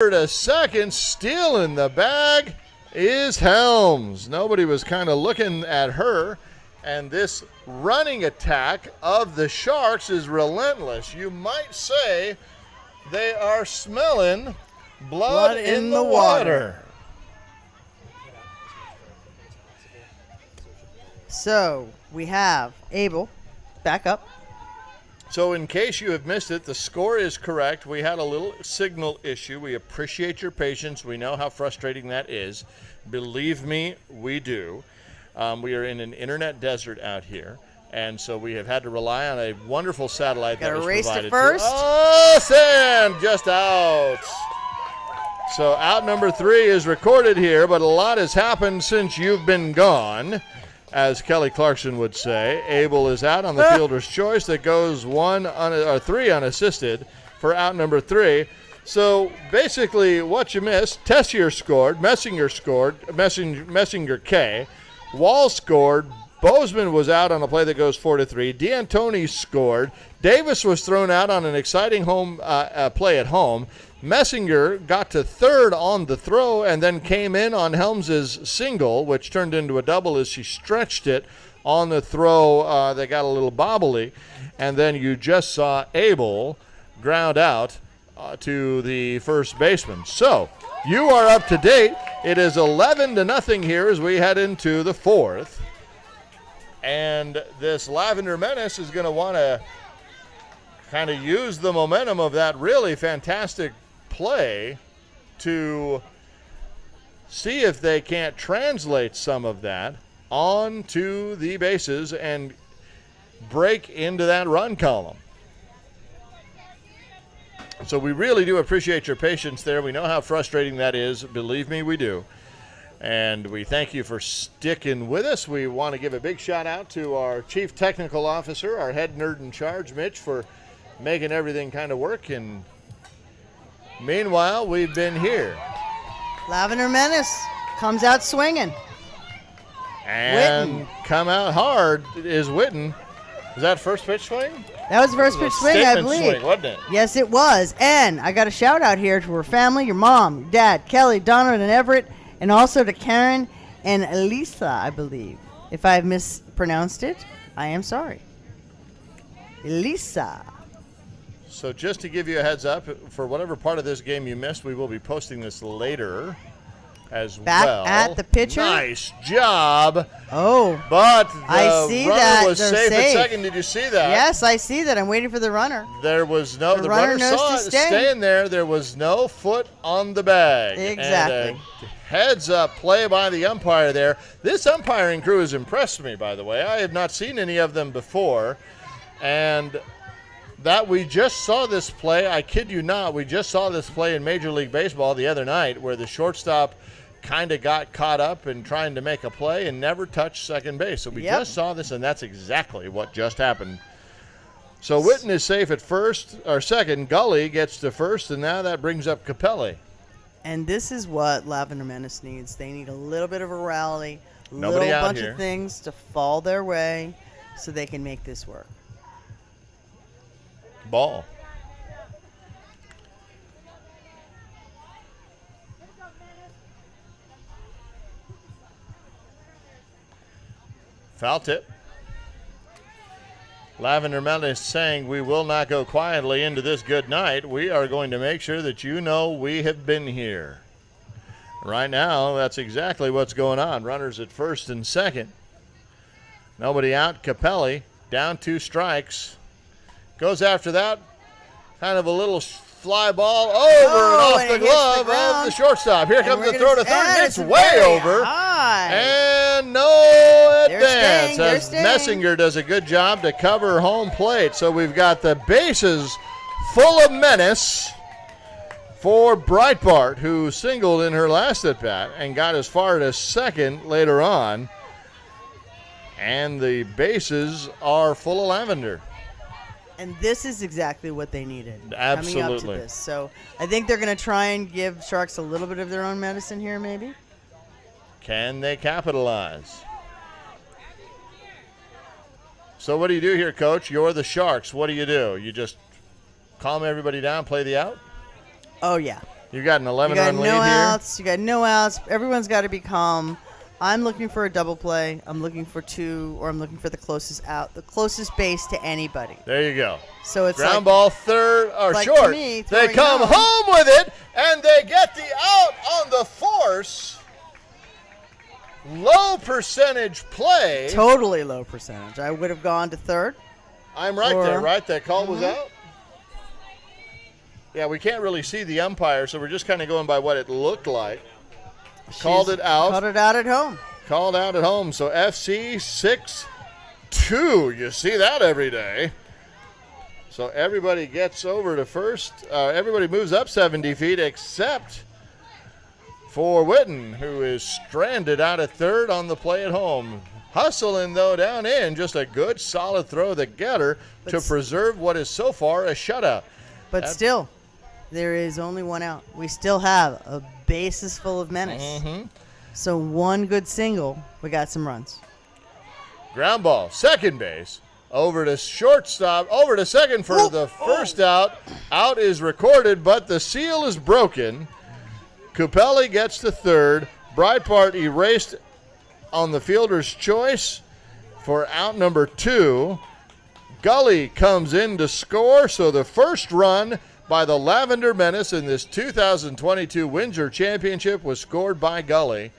To second, stealing the bag is Helms. Nobody was kind of looking at her, and this running attack of the Sharks is relentless. You might say they are smelling blood in the water. So we have Abel back up. So in case you have missed it, the score is correct. We had a little signal issue. We appreciate your patience. We know how frustrating that is. Believe me, we do. We are in an internet desert out here, and so we have had to rely on a wonderful satellite that was provided to first. Sand just out. So out number 3 is recorded here, but a lot has happened since you've been gone. As Kelly Clarkson would say, Abel is out on the fielder's choice. That goes 3 unassisted for out number 3. So basically, what you missed: Tessier scored, Messinger scored, Messinger K, Wall scored. Bozeman was out on a play that goes 4-3. D'Antoni scored. Davis was thrown out on an exciting home play at home. Messinger got to third on the throw and then came in on Helms's single, which turned into a double as she stretched it on the throw. They got a little bobbly. And then you just saw Abel ground out to the first baseman. So you are up to date. It is 11-0 here as we head into the 4th. And this Lavender Menace is going to want to kind of use the momentum of that really fantastic play to see if they can't translate some of that onto the bases and break into that run column. So we really do appreciate your patience there. We know how frustrating that is. Believe me, we do. And we thank you for sticking with us. We want to give a big shout out to our Chief Technical Officer, our head nerd in charge, Mitch, for making everything kind of work. And meanwhile, we've been here. Lavender Menace comes out swinging. And come out hard is Witten. Was that first pitch swing? That was the first pitch swing, I believe. Swing, wasn't it? Yes, it was. And I got a shout out here to her family, your mom, dad, Kelly, Donovan, and Everett, and also to Karen and Elisa, I believe. If I've mispronounced it, I am sorry. Elisa. So just to give you a heads up, for whatever part of this game you missed, we will be posting this later as well. Back at the pitcher. Nice job. Oh. But the I see runner that. was They're safe at safe. second. Did you see that? Yes, I see that. I'm waiting for the runner. There was no, the runner knows saw to it stay. staying there. There was no foot on the bag. Exactly. And a heads up play by the umpire there. This umpiring crew has impressed me, by the way. I have not seen any of them before. And that we just saw this play, I kid you not, we just saw this play in Major League Baseball the other night where the shortstop kind of got caught up in trying to make a play and never touched second base. So we just saw this, and that's exactly what just happened. So Witten is safe at first, or second. Gully gets to first, and now that brings up Capelli. And this is what Lavender Menace needs. They need a little bit of a rally, a Nobody little out bunch here. of things to fall their way so they can make this work. Ball. Foul tip. Lavender Menace saying we will not go quietly into this good night. We are going to make sure that you know we have been here. Right now, that's exactly what's going on. Runners at first and second. Nobody out. Capelli down 2 strikes. Goes after that. Kind of a little fly ball over and off the glove of the shortstop. Here comes the throw to third. It's way over. High. And no advance. They're As staying. Messinger does a good job to cover home plate. So we've got the bases full of menace for Breitbart, who singled in her last at-bat and got as far as second later on. And the bases are full of Lavender. And this is exactly what they needed Absolutely. coming up to this. So I think they're going to try and give Sharks a little bit of their own medicine here, maybe. Can they capitalize? So what do you do here, Coach? You're the Sharks. What do? You just calm everybody down, play the out? Oh, yeah. You got an You 11-run got lead no here. outs. You got no outs. Everyone's got to be calm. I'm looking for a double play. I'm looking for 2, or I'm looking for the closest out, the closest base to anybody. There you go. So it's Ground like, ball third or like short. me They throwing come home with it, and they get the out on the force. Low percentage play. totally low percentage. I would have gone to third. I'm right Or- there, right? That call was out? Yeah, we can't really see the umpire, so we're just kind of going by what it looked like. Called it out. Called it out at home. Called out at home. So FC 6-2. You see that every day. So everybody gets over to first. Everybody moves up 70 feet except for Witten, who is stranded out at third on the play at home. Hustling, though, down in. Just a good, solid throw, the getter, to preserve what is so far a shutout. But still, there is only one out. We still have a bases full of menace. Mm-hmm. So one good single, we got some runs. Ground ball, second base, over to shortstop, over to second for the first out. Out is recorded, but the seal is broken. Capelli gets to third. Breitbart erased on the fielder's choice for out number 2. Gully comes in to score, so the first run by the Lavender Menace in this 2022 Windsor Championship was scored by Gully.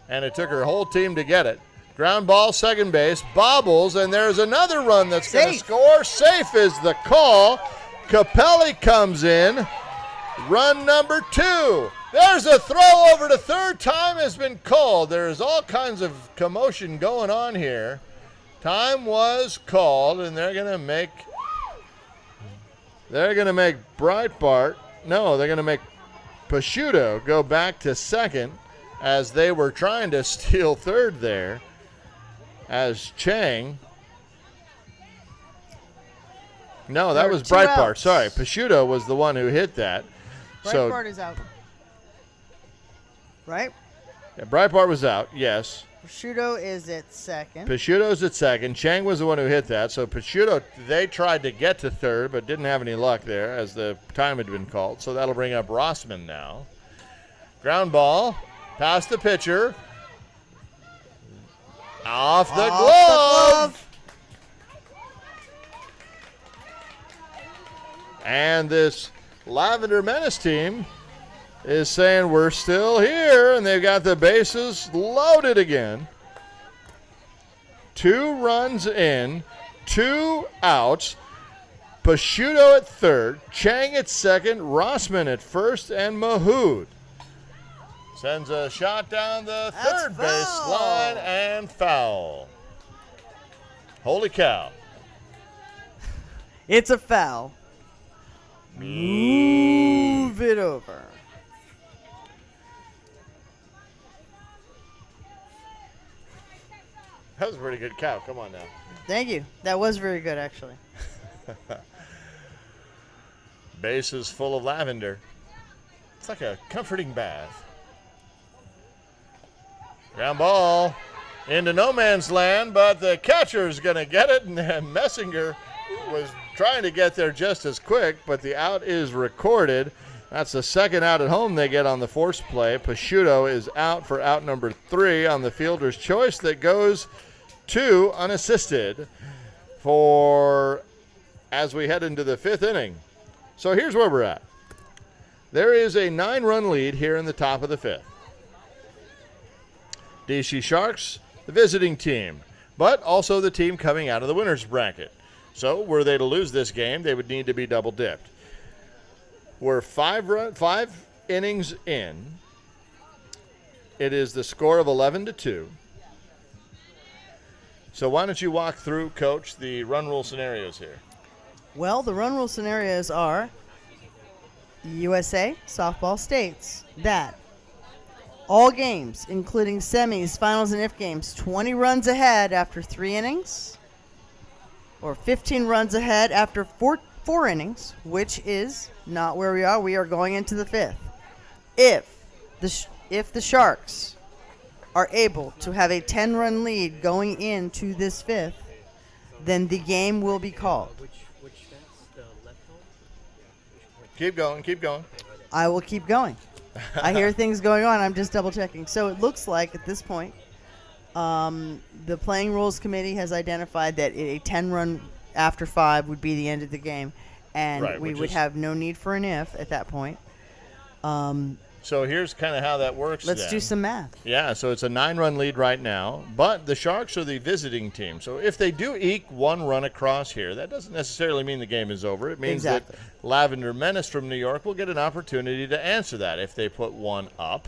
And it took her whole team to get it. Ground ball, second base, bobbles, and there's another run that's going to score. Safe is the call. Capelli comes in. Run number 2. There's a throw over to third. Time has been called. There's all kinds of commotion going on here. Time was called, and they're going to make Breitbart. No, they're going to make Picciuto go back to second, as they were trying to steal third there, as Chang. No, that was Breitbart. outs. Sorry, Picciuto was the one who hit that. Breitbart is out. Right? Yeah, Breitbart was out, yes. Prosciutto is at second. Picciuto's at second. Chang was the one who hit that. So Picciuto, they tried to get to third, but didn't have any luck there as the time had been called. So that'll bring up Rossman now. Ground ball, past the pitcher. Off the glove. And this Lavender Menace team is saying we're still here, and they've got the bases loaded again. 2 runs in, 2 outs. Picciuto at third, Chang at second, Rossman at first, and Mahood sends a shot down the third base line and foul. Holy cow. It's a foul. Move it over. That was a pretty good cow. Come on now. Thank you. That was very good, actually. Base is full of lavender. It's like a comforting bath. Ground ball into no man's land, but the catcher's going to get it, and Messinger was trying to get there just as quick, but the out is recorded. That's the second out at home they get on the force play. Picciuto is out for out number 3 on the fielder's choice that goes to unassisted for as we head into the 5th inning. So here's where we're at. There is a 9-run lead here in the top of the 5th. DC Sharks, the visiting team, but also the team coming out of the winner's bracket. So were they to lose this game, they would need to be double dipped. We're 5 innings in. It is the score of 11-2. So why don't you walk through, Coach, the run rule scenarios here? Well, the run rule scenarios are USA Softball states that all games, including semis, finals, and if games, 20 runs ahead after 3 innings, or 15 runs ahead after four innings, which is not where we are. We are going into the 5th. If the Sharks are able to have a 10-run lead going into this 5th, then the game will be called. Which fence? The left home? Keep going. Keep going. I will keep going. I hear things going on. I'm just double checking. So it looks like at this point, the Playing Rules Committee has identified that a 10-run after 5 would be the end of the game, and we would have no need for an if at that point. So here's kind of how that works. Let's do some math. Yeah, so it's a 9-run lead right now, but the Sharks are the visiting team. So if they do eke 1 run across here, that doesn't necessarily mean the game is over. It means that Lavender Menace from New York will get an opportunity to answer that. If they put 1 up,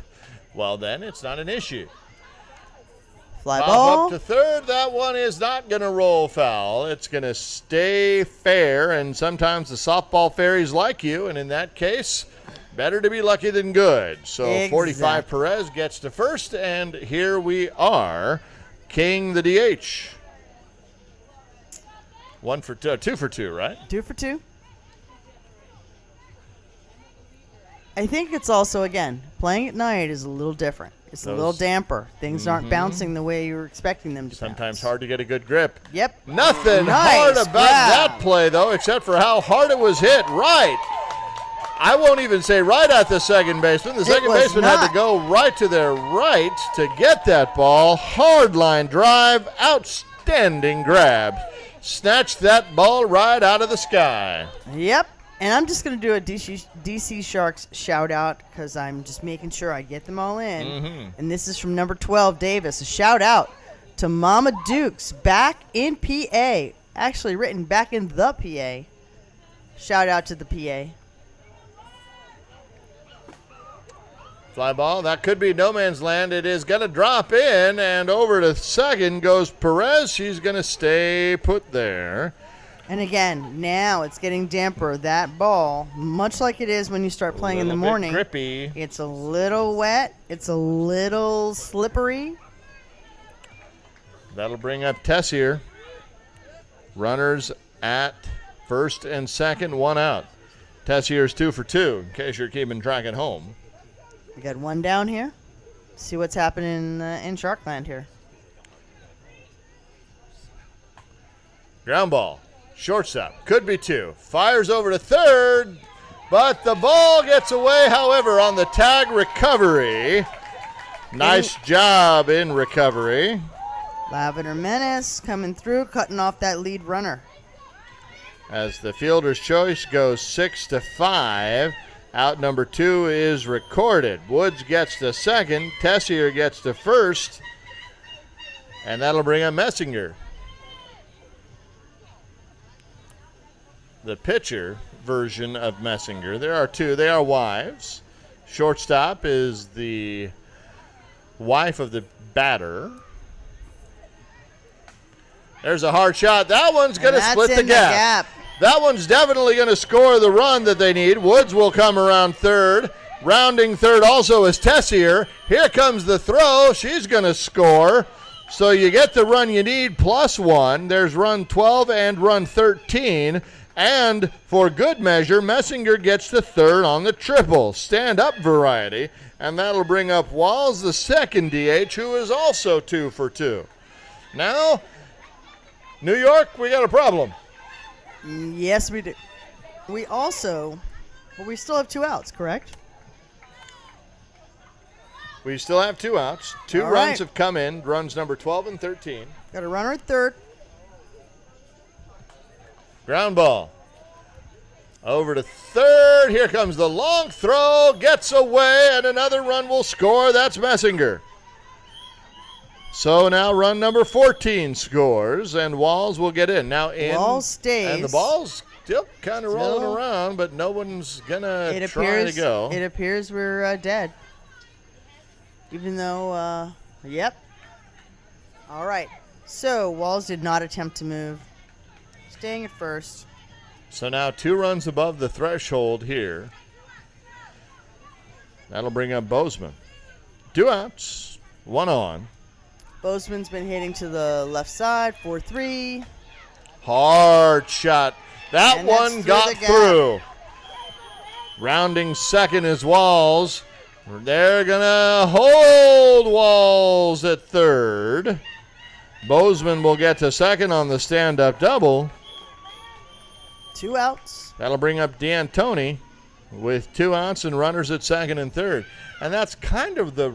well, then it's not an issue. Fly Pop ball. up to third. That one is not going to roll foul. It's going to stay fair, and sometimes the softball fairies like you, and in that case, better to be lucky than good. So 45 Perez gets to first, and here we are. King the DH. 2 for 2, right? 2 for 2. I think it's also, again, playing at night is a little different. It's a little damper. Things aren't bouncing the way you were expecting them to Sometimes bounce. hard to get a good grip. Yep. Nothing hard about that play, though, except for how hard it was hit. Right. I won't even say right at the second baseman. The second baseman had to go right to their right to get that ball. Hard line drive. Outstanding grab. Snatched that ball right out of the sky. Yep. And I'm just going to do a DC Sharks shout-out because I'm just making sure I get them all in. And this is from number 12, Davis. A shout-out to Mama Dukes back in PA. Actually written back in the PA. Shout-out to the PA. Fly ball. That could be no man's land. It is going to drop in, and over to second goes Perez. She's going to stay put there. And again, now it's getting damper. That ball, much like it is when you start playing in the morning, grippy. It's a little wet. It's a little slippery. That'll bring up Tessier. Runners at first and second, 1 out. Tessier's 2 for 2, in case you're keeping track at home. We got 1 down here. See what's happening in Sharkland here. Ground ball. Shortstop. Could be 2. Fires over to third, but the ball gets away, however, on the tag recovery. Nice job in recovery. Lavender Menace coming through, cutting off that lead runner. As the fielder's choice goes 6-5. Out number 2 is recorded. Woods gets to second. Tessier gets to first. And that'll bring up Messinger. The pitcher version of Messinger. There are 2. They are wives. Shortstop is the wife of the batter. There's a hard shot. That one's going to split the gap. That one's definitely going to score the run that they need. Woods will come around third. Rounding third also is Tessier. Here comes the throw. She's going to score. So you get the run you need plus 1. There's run 12 and run 13. And for good measure, Messinger gets to third on the triple. Stand-up variety. And that'll bring up Walls, the second DH, who is also 2 for 2. Now, New York, we got a problem. Yes, we do. We also, but we still have 2 outs, correct? We still have 2 outs. 2 runs have come in, runs number 12 and 13. Got a runner at third. Ground ball. Over to third. Here comes the long throw. Gets away, and another run will score. That's Messinger. So now run number 14 scores, and Walls will get in. Now in. Walls stays. And the ball's still kind of rolling around, but no one's going to try to go. It appears we're dead. Even though, yep. All right. So Walls did not attempt to move. Staying at first. So now 2 runs above the threshold here. That'll bring up Bozeman. 2 outs, 1 on. Bozeman's been hitting to the left side, 4-3. Hard shot. That one got through. Rounding second is Walls. They're going to hold Walls at third. Bozeman will get to second on the stand-up double. 2 outs. That'll bring up D'Antoni. with 2 outs and runners at second and third. And that's kind of the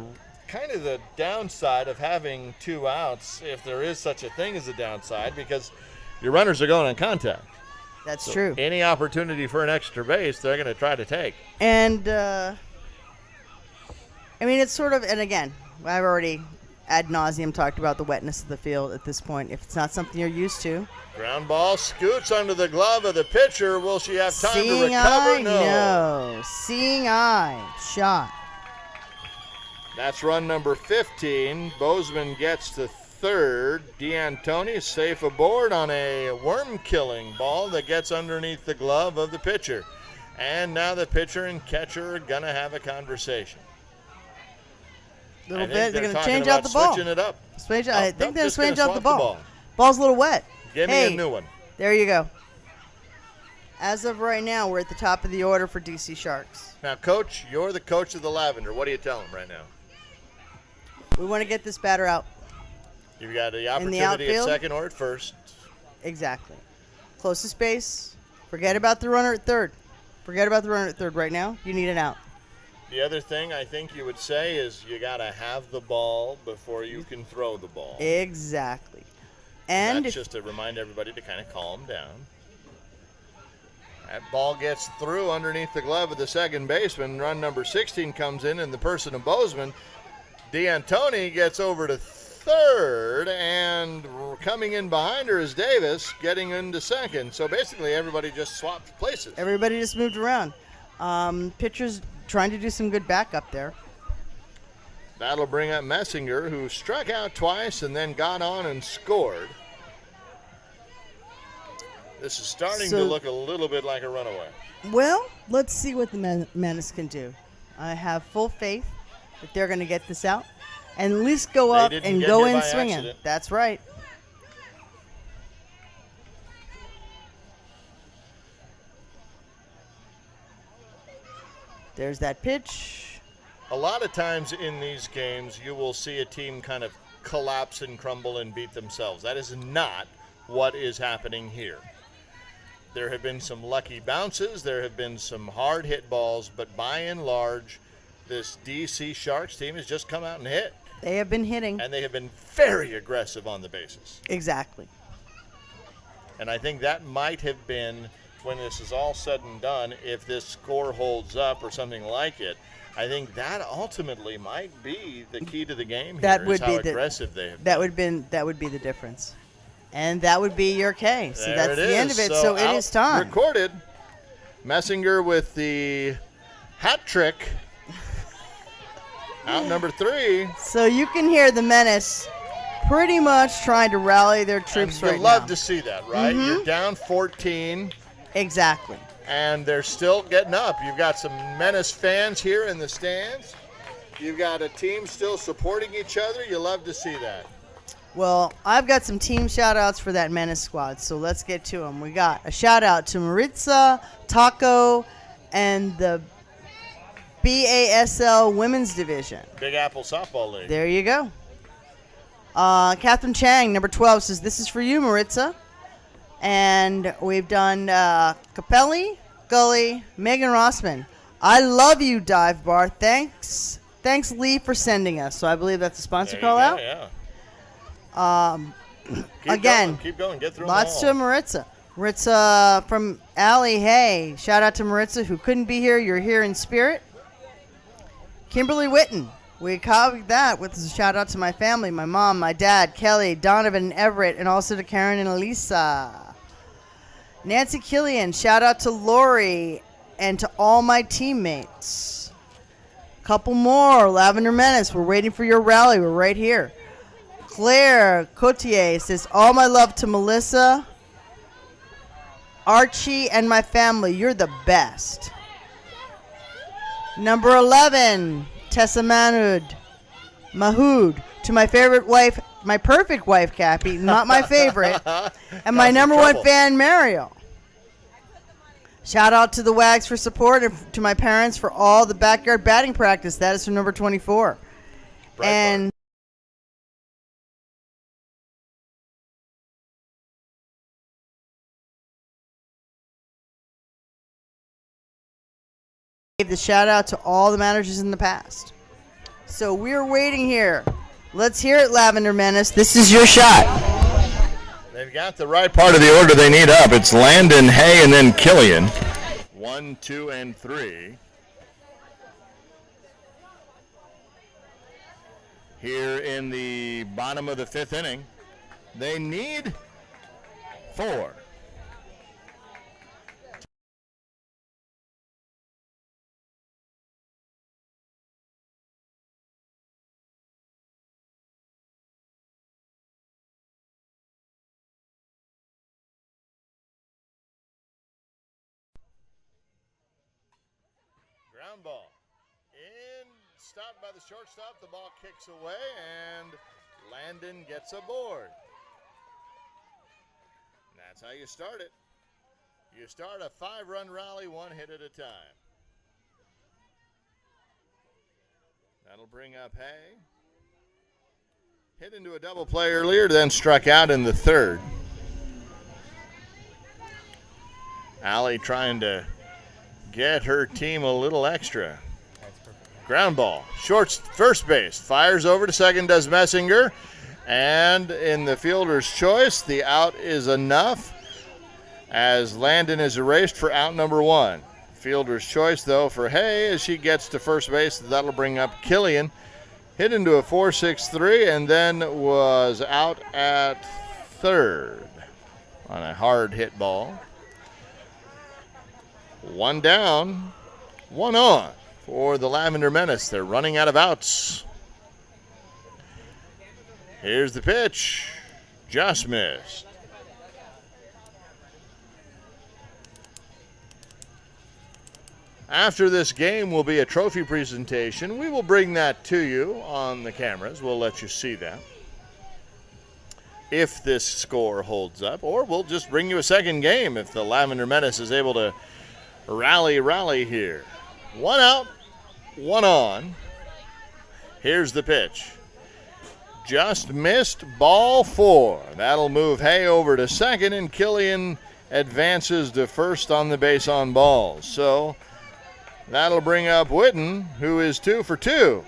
downside of having 2 outs, if there is such a thing as a downside, because your runners are going on contact. That's true. Any opportunity for an extra base, they're going to try to take. And, I mean, it's sort of, and again, I've already ad nauseum talked about the wetness of the field at this point. If it's not something you're used to. Ground ball scoots under the glove of the pitcher. Will she have time Seeing to recover? eye? No. Seeing eye. Shot. That's run number 15. Bozeman gets to third. D'Antoni safe aboard on a worm-killing ball that gets underneath the glove of the pitcher. And now the pitcher and catcher are going to have a conversation. A little bit. They're going to change out the ball. ball. Switching it up. I think they're going to change out the ball. ball. Ball's a little wet. Give me a new one. There you go. As of right now, we're at the top of the order for DC Sharks. Now, Coach, you're the coach of the Lavender. What do you tell them right now? We want to get this batter out. You've got the opportunity at second or at first. Exactly. Closest base. Forget about the runner at third. Forget about the runner at third right now. You need an out. The other thing I think you would say is you got to have the ball before you can throw the ball. Exactly. And that's just to remind everybody to kind of calm down. That ball gets through underneath the glove of the second baseman. Run number 16 comes in, and the person of Bozeman, D'Antoni, gets over to third, and coming in behind her is Davis, getting into second. So basically everybody just swapped places. Everybody just moved around. Pitchers trying to do some good backup there. That'll bring up Messinger, who struck out twice and then got on and scored. This is starting to look a little bit like a runaway. Well, let's see what the Menace can do. I have full faith that they're going to get this out and at least go up and go in swinging. Accident. That's right. There's that pitch. A lot of times in these games, you will see a team kind of collapse and crumble and beat themselves. That is not what is happening here. There have been some lucky bounces. There have been some hard hit balls. But by and large, this DC Sharks team has just come out and hit. They have been hitting. And they have been very aggressive on the bases. Exactly. And I think that might have been, when this is all said and done, if this score holds up or something like it, I think that ultimately might be the key to the game here, that would is how be aggressive they have been. That would be the difference. And that would be your K. So that's the end of it. So it is time. Recorded. Messinger with the hat trick. Out number 3. So you can hear the Menace pretty much trying to rally their troops right now. You love to see that, right? Mm-hmm. You're down 14. Exactly. And they're still getting up. You've got some Menace fans here in the stands. You've got a team still supporting each other. You love to see that. Well, I've got some team shout-outs for that Menace squad, so let's get to them. We got a shout-out to Maritza, Taco, and the BASL Women's Division. Big Apple Softball League. There you go. Catherine Chang, number 12, says, "This is for you, Maritza." And we've done Capelli, Gully, Megan Rossman. "I love you, Dive Bar. Thanks, Lee, for sending us." So I believe that's a sponsor call out. Yeah. Keep going. Get through lots them all. to Maritza. Maritza from Allie. Hey, shout out to Maritza, who couldn't be here. You're here in spirit. Kimberly Witten. We copied that with a shout out to my family, my mom, my dad, Kelly, Donovan, and Everett, and also to Karen and Elisa. Nancy Killian, shout out to Lori and to all my teammates. Couple more. Lavender Menace, we're waiting for your rally. We're right here. Claire Cotier says, "All my love to Melissa, Archie, and my family. You're the best." Number 11, Tessa Mahood. To my favorite wife, my perfect wife, Cappy, not my favorite, and my number one fan, Mario. Shout out to the Wags for support and to my parents for all the backyard batting practice. That is from number 24. And gave the shout out to all the managers in the past. So we're waiting here. Let's hear it, Lavender Menace. This is your shot. They've got the right part of the order they need up. It's Landon, Hay, and then Killian. 1, 2, and 3. Here in the bottom of the 5th inning, they need 4. Ground ball. In, stopped by the shortstop. The ball kicks away, and Landon gets aboard. And that's how you start it. You start a 5-run rally 1 hit at a time. That'll bring up Hay. Hit into a double play earlier, then struck out in the 3rd. Allie trying to get her team a little extra. Ground ball. Short first base. Fires over to second, does Messinger. And in the fielder's choice, the out is enough as Landon is erased for out number 1. Fielder's choice, though, for Hay as she gets to first base. That'll bring up Killian. Hit into a 4-6-3 and then was out at 3rd on a hard hit ball. 1 down, 1 on for the Lavender Menace. They're running out of outs. Here's the pitch. Just missed. After this game will be a trophy presentation. We will bring that to you on the cameras. We'll let you see that if this score holds up, or we'll just bring you a second game if the Lavender Menace is able to rally here. 1 out, 1 on. Here's the pitch. Just missed, ball 4. That'll move Hay over to second, and Killian advances to first on the base on balls. So that'll bring up Witten, who is 2 for 2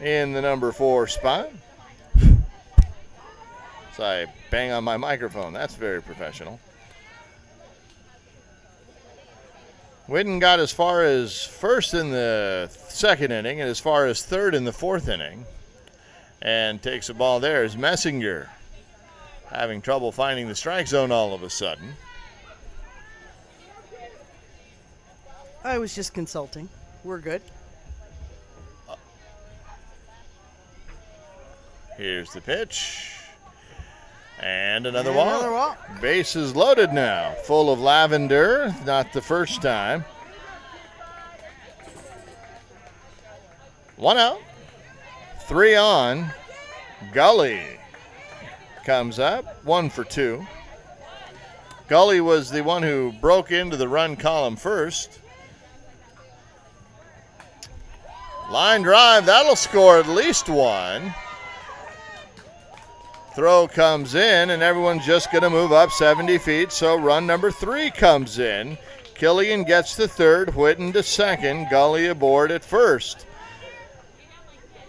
in the number 4 spot. So I bang on my microphone. That's very professional. Witten got as far as first in the 2nd inning and as far as 3rd in the 4th inning. And takes a ball there as Messinger having trouble finding the strike zone all of a sudden. I was just consulting. We're good. Here's the pitch. And another And walk. another walk. Bases loaded now. Full of Lavender. Not the first time. 1 out. 3 on. Gully comes up. 1 for 2. Gully was the one who broke into the run column first. Line drive. That'll score at least 1. Throw comes in, and everyone's just going to move up 70 feet, so run number 3 comes in. Killian gets to 3rd, Whitten to 2nd, Gully aboard at 1st.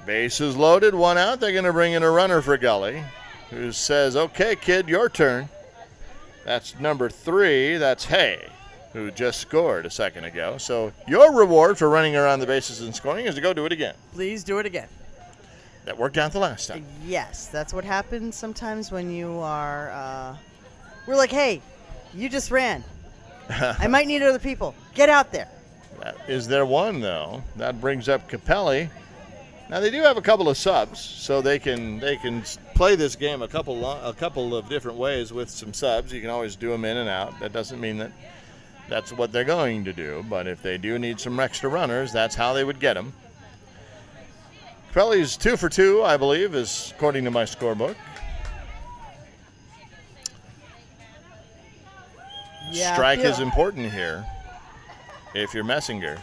Bases loaded, 1 out. They're going to bring in a runner for Gully, who says, okay, kid, your turn. That's number 3. That's Hay, who just scored a second ago. So your reward for running around the bases and scoring is to go do it again. Please do it again. That worked out the last time. Yes, that's what happens sometimes when you are, we're like, hey, you just ran. I might need other people. Get out there. Is there one, though? That brings up Capelli. Now, they do have a couple of subs, so they can play this game a couple of different ways with some subs. You can always do them in and out. That doesn't mean that that's what they're going to do, but if they do need some extra runners, that's how they would get them. Capelli's 2 for 2, I believe, is according to my scorebook. Yeah, Strike is important here if you're Messinger.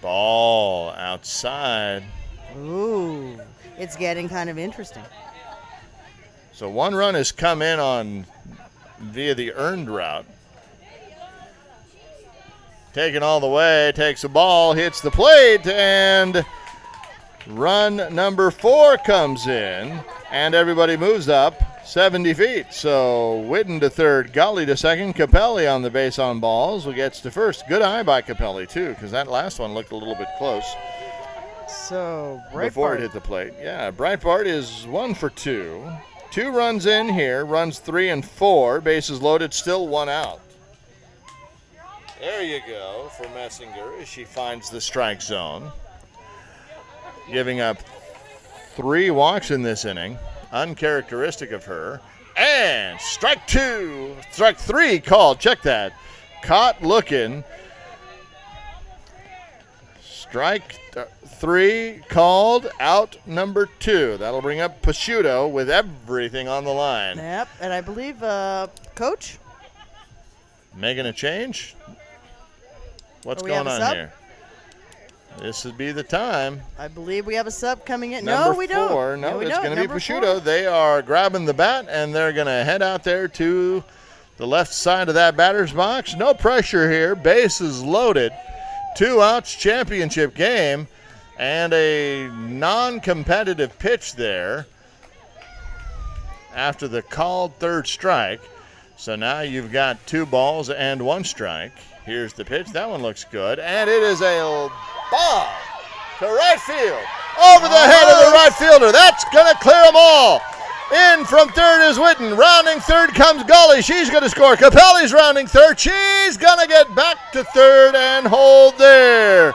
Ball outside. Ooh, it's getting kind of interesting. So 1 run has come in via the earned route. taken all the way, takes a ball, hits the plate, and run number 4 comes in, and everybody moves up 70 feet. So Whitten to third, Gully to second, Capelli on the base on balls, who gets to first. Good eye by Capelli, too, because that last one looked a little bit close. So, before it hit the plate. Yeah, Breitbart is 1 for 2. 2 runs in here, runs 3 and 4, bases loaded, still 1 out. There you go for Messinger as she finds the strike zone. Giving up 3 walks in this inning, uncharacteristic of her. And strike 3 called. Check that. Caught looking. Strike 3 called, out number 2. That'll bring up Picciuto with everything on the line. Yep, and I believe Coach? Making a change? What's going on here? This would be the time. I believe we have a sub coming in. Number no, we 4. don't. No, we it's don't. going to be Number Picciuto. 4. They are grabbing the bat, and they're going to head out there to the left side of that batter's box. No pressure here. Bases loaded. 2 outs, championship game, and a non-competitive pitch there after the called third strike. So now you've got 2 balls and 1 strike. Here's the pitch. That one looks good, and it is a ball to right field. Over the head of the right fielder. That's going to clear them all. In from third is Whitten. Rounding third comes Gully. She's going to score. Capelli's rounding third. She's going to get back to third and hold there.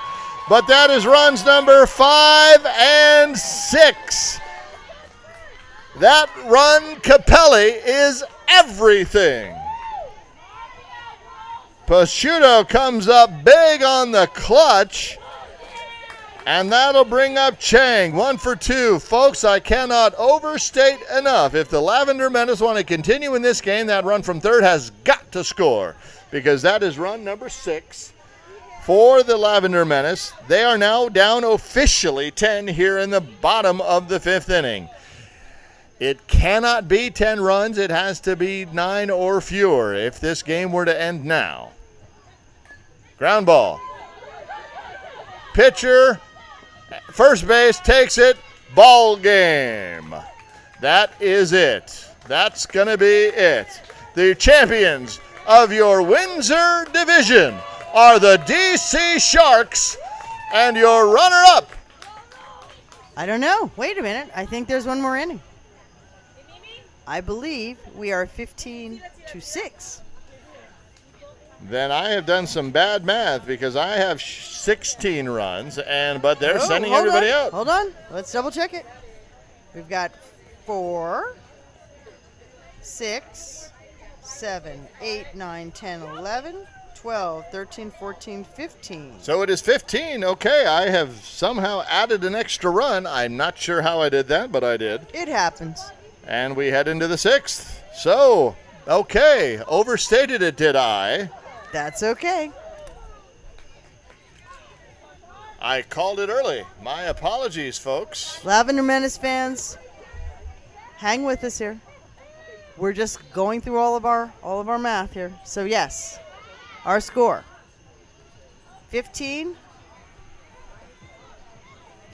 But that is runs number 5 and 6. That run, Capelli, is everything. Picciuto comes up big on the clutch. And that'll bring up Chang, 1 for 2. Folks, I cannot overstate enough. If the Lavender Menace want to continue in this game, that run from third has got to score, because that is run number 6 for the Lavender Menace. They are now down officially 10 here in the bottom of the 5th inning. It cannot be 10 runs. It has to be 9 or fewer if this game were to end now. Ground ball. Pitcher, first base, takes it. Ball game. That is it. That's going to be it. The champions of your Windsor division are the DC Sharks, and your runner-up. I don't know. Wait a minute. I think there's one more inning. I believe we are 15-6. Then I have done some bad math, because I have 16 runs, but they're sending everybody out. Hold on. Let's double check it. We've got 4, 6, 7, 8, 9, 10, 11, 12, 13, 14, 15. So it is 15. Okay, I have somehow added an extra run. I'm not sure how I did that, but I did. It happens. And we head into the 6th. So, okay, overstated it, did I? That's okay. I called it early. My apologies, folks. Lavender Menace fans, hang with us here. We're just going through all of our math here. So yes, our score 15.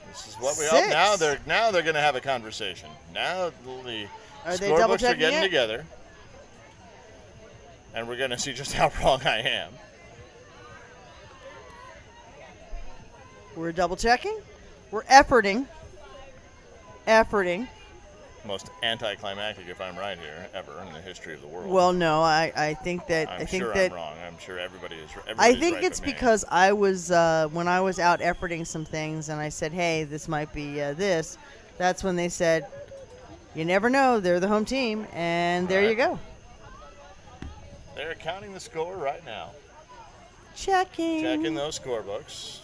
This is what we 6. hope. Now they're going to have a conversation. Now the scorebooks are getting together, and we're going to see just how wrong I am. We're double checking. We're efforting. Most anticlimactic, if I'm right here, ever in the history of the world. Well, no, I think that I'm wrong. I'm sure everybody is. I think it's because I was when I was out efforting some things, and I said, "Hey, this might be this." That's when they said, "You never know. They're the home team," and there you go. They're counting the score right now. Checking those scorebooks.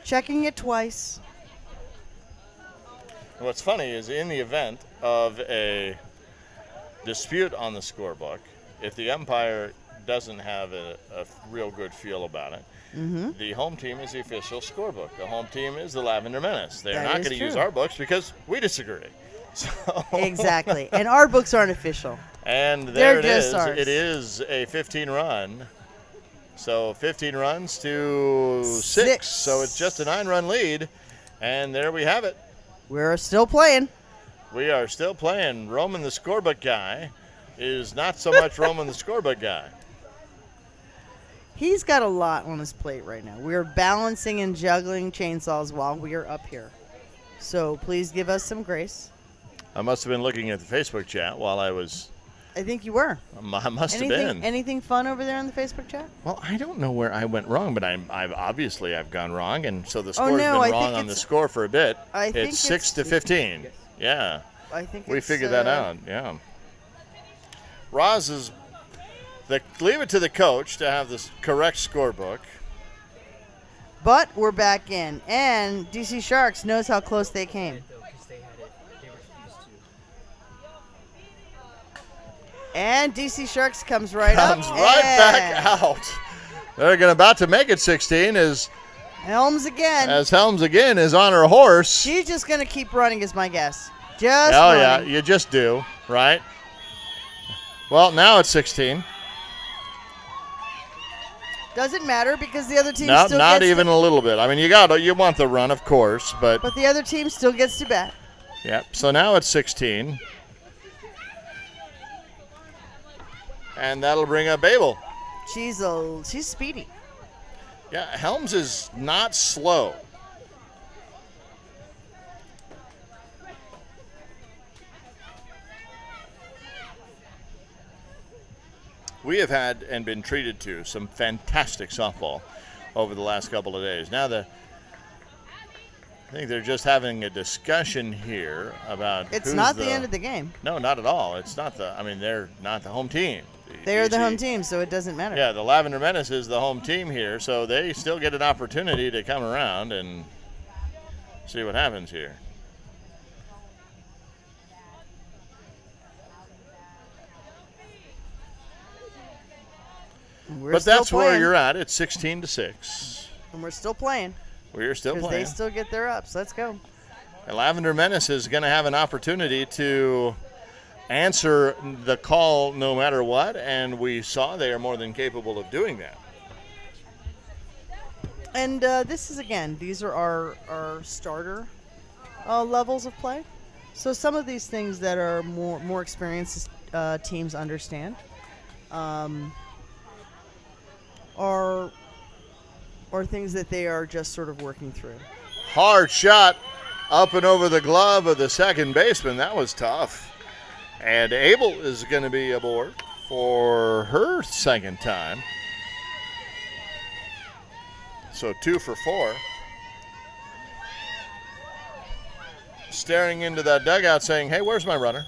Checking it twice. And what's funny is, in the event of a dispute on the scorebook, if the umpire doesn't have a real good feel about it, the home team is the official scorebook. The home team is the Lavender Menace. They're not going to use our books because we disagree. So exactly. And our books aren't official. And there it is. Ours. It is a 15-run So 15 runs to 6. So it's just a 9-run lead. And there we have it. We're still playing. We are still playing. Roman the scorebook guy is not so much Roman the scorebook guy. He's got a lot on his plate right now. We're balancing and juggling chainsaws while we are up here. So please give us some grace. I must have been looking at the Facebook chat while I was. I think you were. I must have been. Anything fun over there in the Facebook chat? Well, I don't know where I went wrong, but I've gone wrong, and so the score's been I wrong on the score for a bit. I think it's 6 to 15. Yeah. I think we figured that out. Yeah. Roz is leave it to the coach to have the correct scorebook. But we're back in, and DC Sharks knows how close they came. And DC Sharks comes right back out. They're about to make it 16 as Helms again is on her horse. She's just going to keep running is my guess. Yeah, you just do, right? Well, now it's 16. Doesn't matter because the other team still not even a little bit. I mean, you want the run, of course, but the other team still gets to bat. Yep. So now it's 16. And that'll bring up Babel. She's speedy. Yeah, Helms is not slow. We have had and been treated to some fantastic softball over the last couple of days. Now I think they're just having a discussion here about it's not the end of the game. No, not at all. It's not they're not the home team. They're the home team, so it doesn't matter. Yeah, the Lavender Menace is the home team here, so they still get an opportunity to come around and see what happens here. But that's where you're at. It's 16 to 6. And we're still playing. We're still playing. Because they still get their ups. Let's go. The Lavender Menace is going to have an opportunity to answer the call no matter what, and we saw they are more than capable of doing that. And these are our starter levels of play. So some of these things that are more experienced teams understand are things that they are just sort of working through. Hard shot up and over the glove of the second baseman. That was tough. And Abel is going to be aboard for her second time. So 2 for 4. Staring into that dugout saying, hey, where's my runner?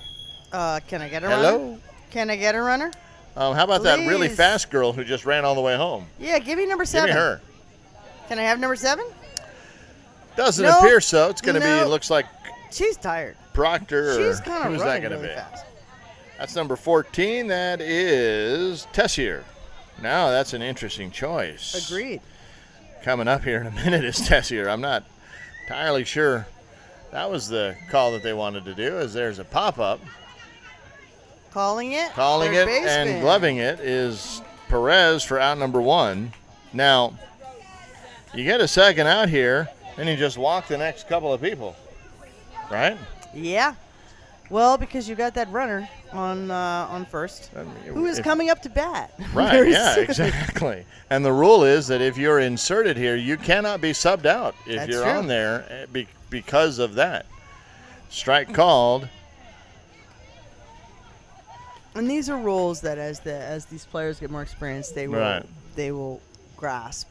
Can I get a runner? Hello? Can I get a runner? How about that really fast girl who just ran all the way home? Yeah, give me number 7. Give me her. Can I have number 7? Doesn't appear so. It's going to be, looks like she's tired. Proctor. She's kind of running really be? Fast. That's number 14. That is Tessier. Now that's an interesting choice. Agreed. Coming up here in a minute is Tessier. I'm not entirely sure that was the call that they wanted to do, as there's a pop-up. Calling it and gloving it is Perez for out number 1. Now, you get a second out here, and you just walk the next couple of people, right? Yeah. Well, because you got that runner on first, who is coming up to bat. Right, yeah, exactly. And the rule is that if you're inserted here, you cannot be subbed out if you're on there because of that. Strike called. And these are rules that as these players get more experience, they will grasp,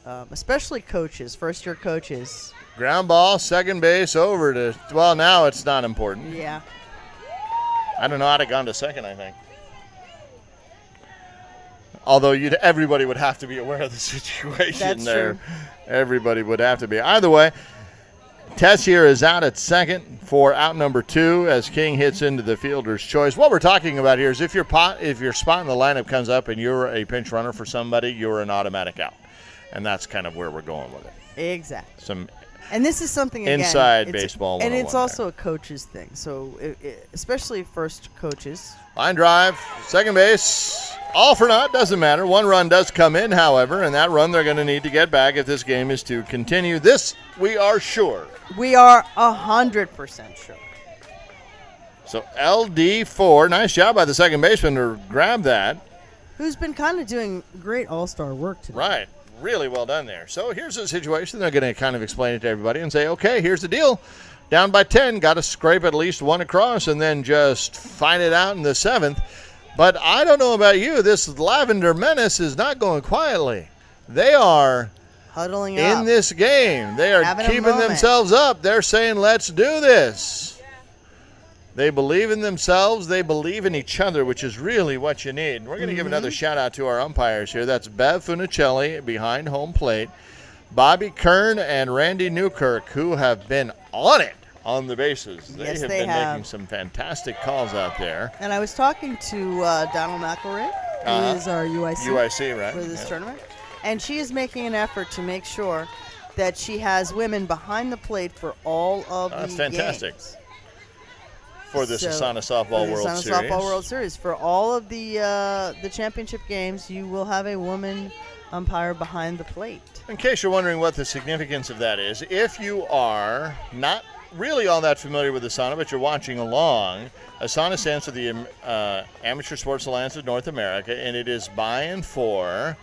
especially coaches, first-year coaches. Ground ball, second base, over to, well, now it's not important. Yeah. I don't know. I'd have gone to second, I think. Although everybody would have to be aware of the situation. That's there. True. Everybody would have to be. Either way, Tessier is out at second for out number 2 as King hits into the fielder's choice. What we're talking about here is if your spot in the lineup comes up and you're a pinch runner for somebody, you're an automatic out. And that's kind of where we're going with it. Exactly. And this is something, again, inside baseball 101. And it's also a coach's thing. So especially first coaches. Line drive, second base. All for naught, doesn't matter. One run does come in, however, and that run they're going to need to get back if this game is to continue. This, we are sure. We are 100% sure. So LD4, nice job by the second baseman to grab that. Who's been kind of doing great all-star work today. Right. Really well done there. So here's the situation. They're going to kind of explain it to everybody and say, okay, here's the deal. Down by 10, got to scrape at least one across and then just find it out in the 7th. But I don't know about you. This Lavender Menace is not going quietly. They are huddling up in this game. They are keeping themselves up. They're saying, let's do this. They believe in themselves. They believe in each other, which is really what you need. We're going to give another shout-out to our umpires here. That's Bev Funicelli behind home plate, Bobby Kern and Randy Newkirk, who have been on it on the bases. They have been making some fantastic calls out there. And I was talking to Donald McElroy, who is our UIC right? for this tournament. And she is making an effort to make sure that she has women behind the plate for all of the fantastic. games. For this ASANA Softball World Series. Softball World Series. For all of the championship games, you will have a woman umpire behind the plate. In case you're wondering what the significance of that is, if you are not really all that familiar with ASANA, but you're watching along, ASANA stands for the Amateur Sports Alliance of North America, and it is by and for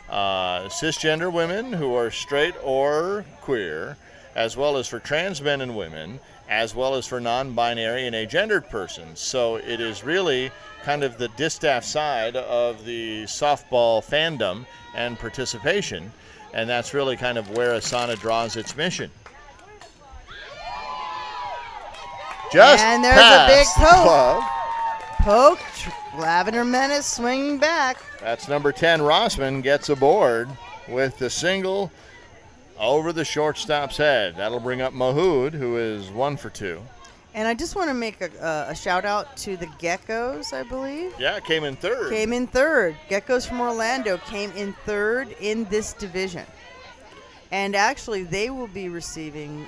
cisgender women who are straight or queer, as well as for trans men and women, as well as for non-binary and agendered persons. So it is really kind of the distaff side of the softball fandom and participation, and that's really kind of where ASANA draws its mission. And there's a big poke. Lavender Menace swinging back. That's number 10, Rossman, gets aboard with the single over the shortstop's head. That'll bring up Mahood, who is 1 for 2. And I just want to make a shout-out to the Geckos, I believe. Yeah, came in third. Geckos from Orlando came in third in this division. And actually, they will be receiving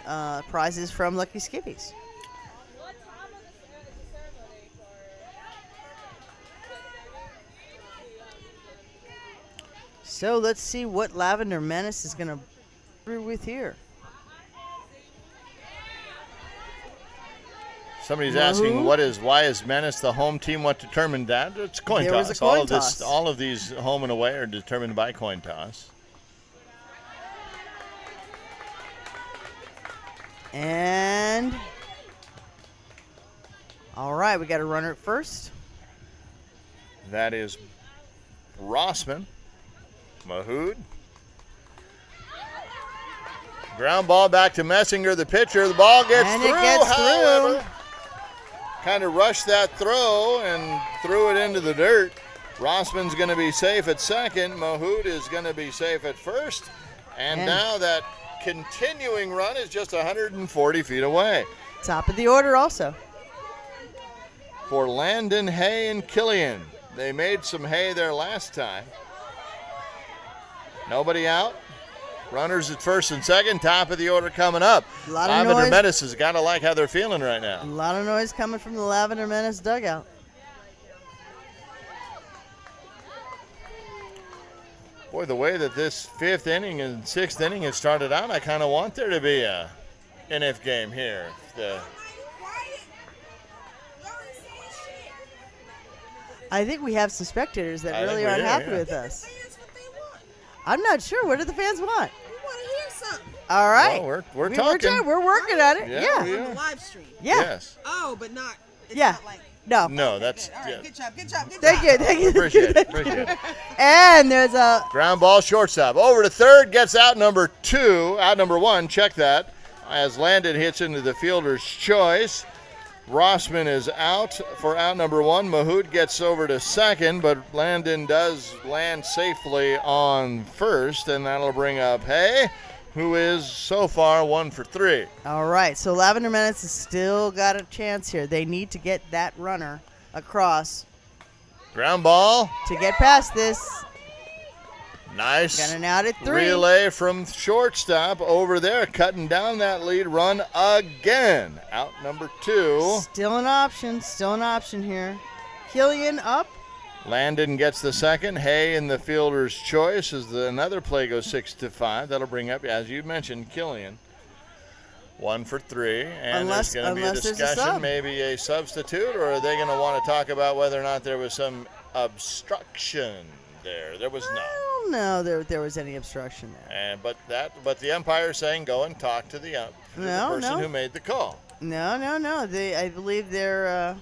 prizes from Lucky Skivvies. So let's see what Lavender Menace is going to through with here. Somebody's asking why is Menace the home team? What determined that? It's coin toss. There was a coin toss. All of these home and away are determined by coin toss. And all right, we got a runner at first. That is Rossman. Mahood. Ground ball back to Messinger, the pitcher. The ball gets through. It gets however, through. Kind of rushed that throw and threw it into the dirt. Rossman's going to be safe at second. Mahood is going to be safe at first. And now that continuing run is just 140 feet away. Top of the order also. For Landon, Hay, and Killian. They made some hay there last time. Nobody out. Runners at first and second. Top of the order coming up. Lavender Menace has got to like how they're feeling right now. A lot of noise coming from the Lavender Menace dugout. Boy, the way that this 5th inning and 6th inning has started out, I kind of want there to be a NF game here. I think we have some spectators that really aren't happy with us. I'm not sure. What do the fans want? We want to hear something. All right. Well, we're talking. We're working at it. Yeah. On the live stream. Yeah. Yes. Oh, but not. It's Yeah. Not like, No. No, that's. all right, Yeah. good job. Thank you. Appreciate it. And there's a Ground ball shortstop. Over to third, gets out number 1. Check that. As Landon hits into the fielder's choice. Rossman is out for out number 1. Mahood gets over to second, but Landon does land safely on first, and that'll bring up Hay, who is so far 1 for 3. All right, so Lavender Menace has still got a chance here. They need to get that runner across. Ground ball. To get past this. Nice. Got an out at 3. Relay from shortstop over there, cutting down that lead run again. Out number 2. Still an option here. Killian up. Landon gets the second. Hay in the fielder's choice as another play goes 6-5. That'll bring up, as you mentioned, Killian. 1 for 3. And there's going to be a discussion, maybe a substitute, or are they going to want to talk about whether or not there was some obstruction there? There was not. I don't know there was any obstruction there. But the umpire is saying go and talk to the person who made the call. No. I believe they're.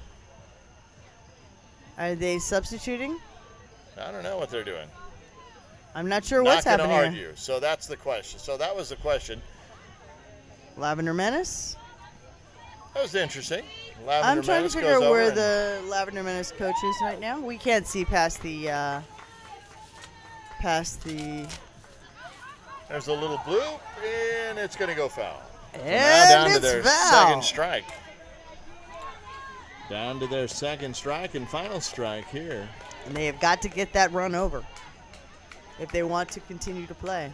Are they substituting? I don't know what they're doing. I'm not sure what's happening here. Not going to argue. So that's the question. So that was the question. Lavender Menace? That was interesting. I'm trying to figure out where the Lavender Menace coach is right now. We can't see past the. There's a little bloop, and it's going to go foul. And so now down to their foul. second strike. Down to their second strike and final strike here. And they have got to get that run over if they want to continue to play.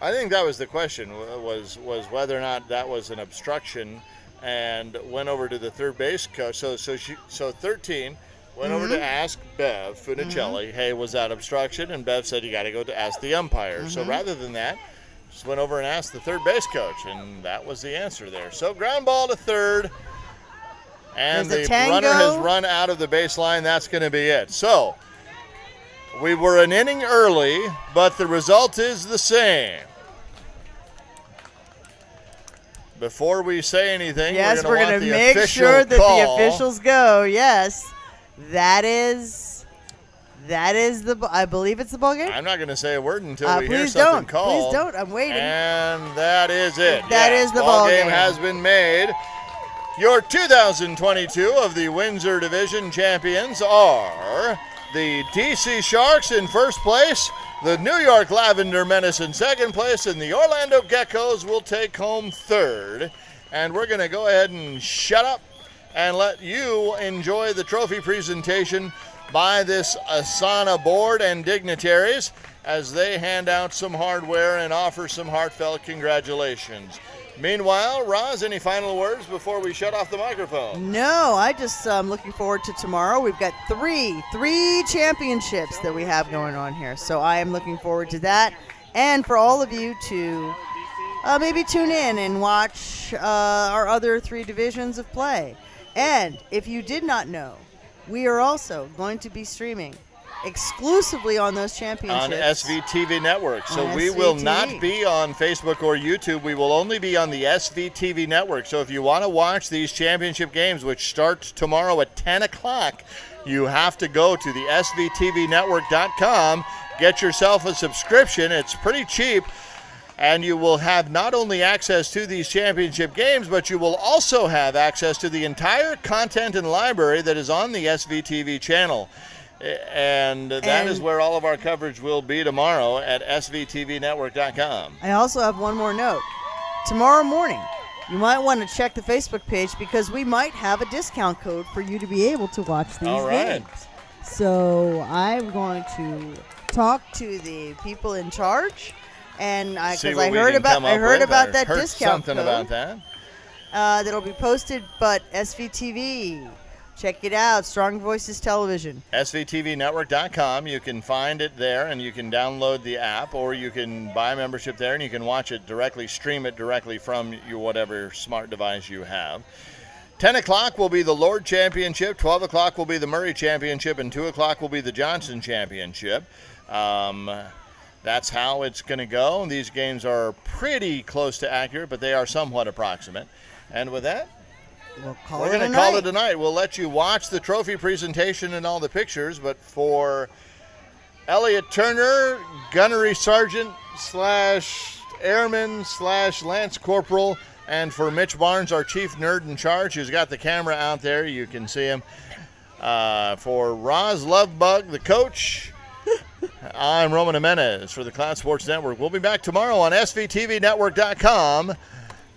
I think that was the question, was whether or not that was an obstruction, and went over to the third base coach. So 13 went over to ask Bev Funicelli, hey, was that obstruction? And Bev said, you got to go to ask the umpire. So rather than that, just went over and asked the third base coach, and that was the answer there. So ground ball to third. And the runner has run out of the baseline. That's going to be it. So we were an inning early, but the result is the same. Before we say anything, yes, we're going to make sure that the officials go. Yes, that is the. I believe it's the ball game. I'm not going to say a word until we hear something don't. called. Please don't. I'm waiting. And that is it. That is the ball game. Has been made. Your 2022 of the Windsor Division champions are the DC Sharks in first place, the New York Lavender Menace in second place, and the Orlando Geckos will take home third. And we're going to go ahead and shut up and let you enjoy the trophy presentation by this ASANA board and dignitaries as they hand out some hardware and offer some heartfelt congratulations. Meanwhile, Roz, any final words before we shut off the microphone? No, I just looking forward to tomorrow. We've got three championships that we have going on here, so I am looking forward to that. And for all of you to maybe tune in and watch our other 3 divisions of play. And if you did not know, we are also going to be streaming exclusively on those championships. On SVTV Network. So we will not be on Facebook or YouTube. We will only be on the SVTV Network. So if you want to watch these championship games, which start tomorrow at 10 o'clock, you have to go to the SVTVnetwork.com, get yourself a subscription. It's pretty cheap. And you will have not only access to these championship games, but you will also have access to the entire content and library that is on the SVTV channel. And that is where all of our coverage will be tomorrow at SVTVnetwork.com. I also have one more note. Tomorrow morning, you might want to check the Facebook page because we might have a discount code for you to be able to watch these games. So I'm going to talk to the people in charge, and because I heard about that discount code. About that. That'll be posted, but SVTV. Check it out, Strong Voices Television. SVTVnetwork.com. You can find it there, and you can download the app, or you can buy a membership there, and you can watch it directly, stream it directly from your whatever smart device you have. 10 o'clock will be the Lord Championship, 12 o'clock will be the Murray Championship, and 2 o'clock will be the Johnson Championship. That's how it's going to go. These games are pretty close to accurate, but they are somewhat approximate. And with that, we're going to call it a night. We'll let you watch the trophy presentation and all the pictures, but for Elliot Turner, Gunnery Sergeant / Airman / Lance Corporal, and for Mitch Barnes, our Chief Nerd in Charge, who's got the camera out there, you can see him. For Roz Lovebug, the coach, I'm Roman Jimenez for the Cloud Sports Network. We'll be back tomorrow on SVTVnetwork.com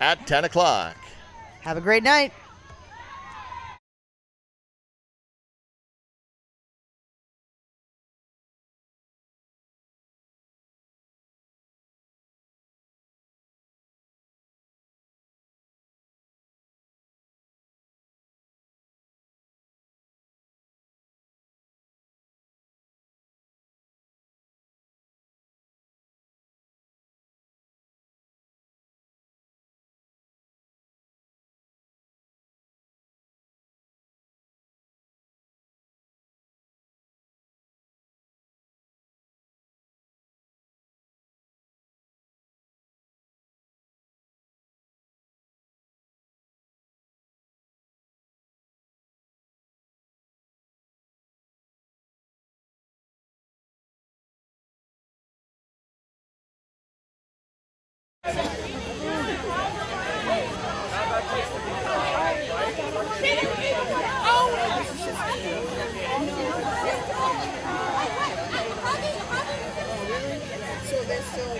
at 10 o'clock. Have a great night. So they're still